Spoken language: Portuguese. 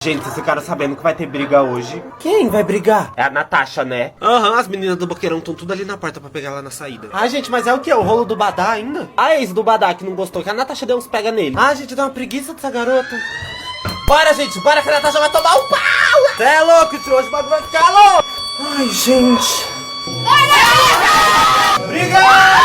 Gente, vocês ficaram sabendo que vai ter briga hoje? Quem vai brigar? É a Natasha, né? Aham, as meninas do boqueirão estão tudo ali na porta pra pegar ela na saída. Ah, gente, mas é o que? O rolo do Badá ainda? A ex do Badá que não gostou, que a Natasha deu uns pega nele. Ah, gente, dá uma preguiça dessa garota. Bora, gente, bora que a Natasha vai tomar um pau! Cê é louco, tio, hoje o bagulho vai ficar louco! Ai, gente. Briga!